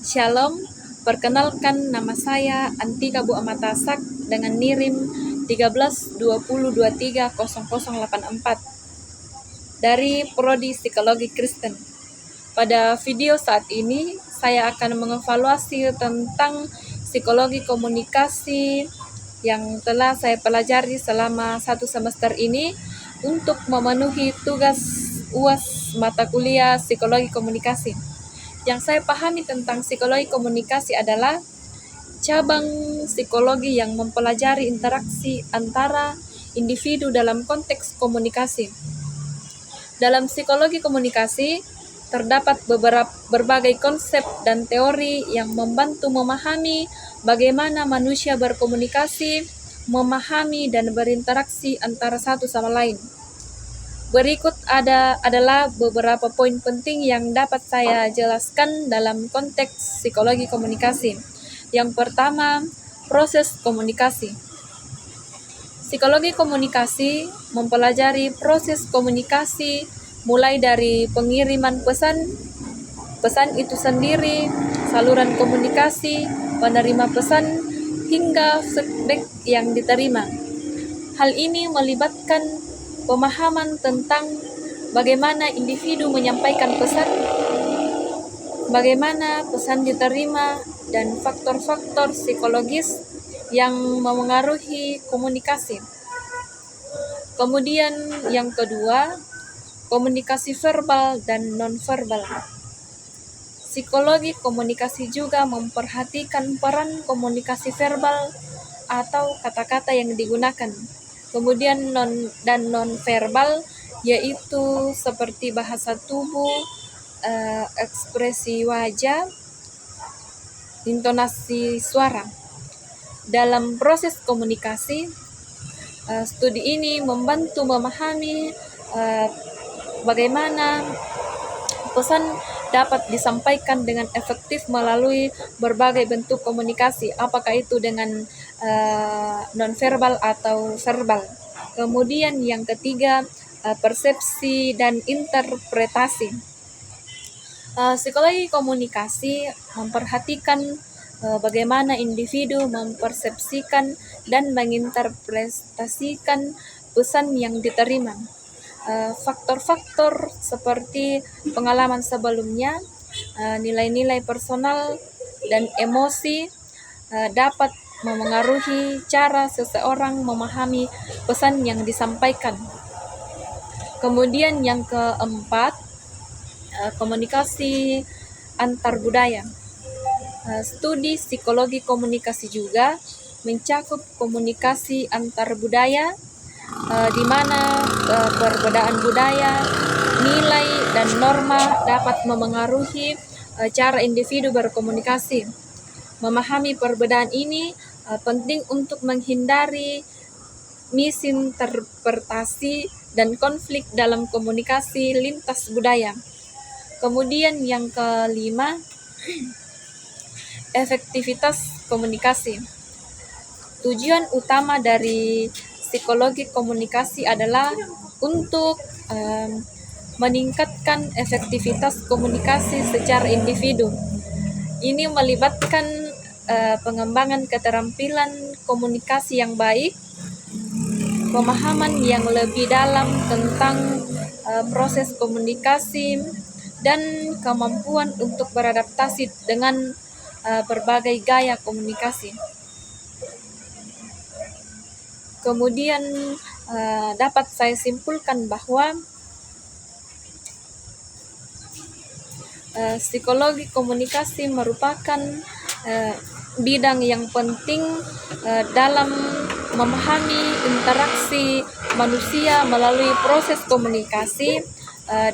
Shalom, perkenalkan nama saya Antika Bu Amatasak dengan NIRIM 1320230084 dari Prodi Psikologi Kristen. Pada video saat ini, saya akan mengevaluasi tentang psikologi komunikasi yang telah saya pelajari selama 1 semester ini untuk memenuhi tugas UAS mata kuliah psikologi komunikasi. Yang saya pahami tentang psikologi komunikasi adalah cabang psikologi yang mempelajari interaksi antara individu dalam konteks komunikasi. Dalam psikologi komunikasi, terdapat berbagai konsep dan teori yang membantu memahami bagaimana manusia berkomunikasi, memahami dan berinteraksi antara satu sama lain. Berikut adalah beberapa poin penting yang dapat saya jelaskan dalam konteks psikologi komunikasi. Yang pertama, proses komunikasi. Psikologi komunikasi mempelajari proses komunikasi mulai dari pengiriman pesan itu sendiri, saluran komunikasi, penerima pesan, hingga feedback yang diterima. Hal ini melibatkan pemahaman tentang bagaimana individu menyampaikan pesan, bagaimana pesan diterima, dan faktor-faktor psikologis yang memengaruhi komunikasi. Kemudian yang kedua, komunikasi verbal dan non-verbal. Psikologi komunikasi juga memperhatikan peran komunikasi verbal atau kata-kata yang digunakan. Kemudian non-verbal, yaitu seperti bahasa tubuh, ekspresi wajah, intonasi suara. Dalam proses komunikasi, studi ini membantu memahami bagaimana pesan dapat disampaikan dengan efektif melalui berbagai bentuk komunikasi, apakah itu dengan non-verbal atau verbal. Kemudian yang ketiga, persepsi dan interpretasi. Psikologi komunikasi memperhatikan bagaimana individu mempersepsikan dan menginterpretasikan pesan yang diterima. Faktor-faktor seperti pengalaman sebelumnya, nilai-nilai personal, dan emosi dapat memengaruhi cara seseorang memahami pesan yang disampaikan. Kemudian yang keempat, komunikasi antar budaya. Studi psikologi komunikasi juga mencakup komunikasi antar budaya, di mana perbedaan budaya, nilai, dan norma dapat memengaruhi cara individu berkomunikasi. Memahami perbedaan ini penting untuk menghindari misinterpretasi dan konflik dalam komunikasi lintas budaya. Kemudian yang kelima, efektivitas komunikasi. Tujuan utama dari psikologi komunikasi adalah untuk meningkatkan efektivitas komunikasi secara individu. Ini melibatkan pengembangan keterampilan komunikasi yang baik, pemahaman yang lebih dalam tentang proses komunikasi, dan kemampuan untuk beradaptasi dengan berbagai gaya komunikasi. Kemudian dapat saya simpulkan bahwa psikologi komunikasi merupakan bidang yang penting dalam memahami interaksi manusia melalui proses komunikasi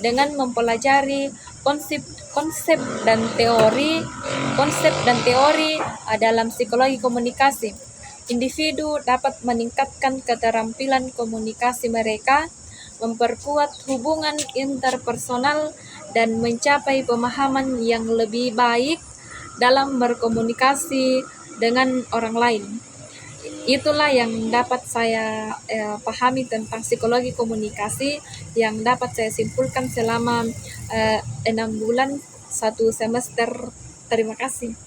dengan mempelajari konsep dan teori dalam psikologi komunikasi. Individu dapat meningkatkan keterampilan komunikasi mereka, memperkuat hubungan interpersonal, dan mencapai pemahaman yang lebih baik dalam berkomunikasi dengan orang lain. Itulah yang dapat saya pahami tentang psikologi komunikasi yang dapat saya simpulkan selama 6 bulan 1 semester Terima kasih.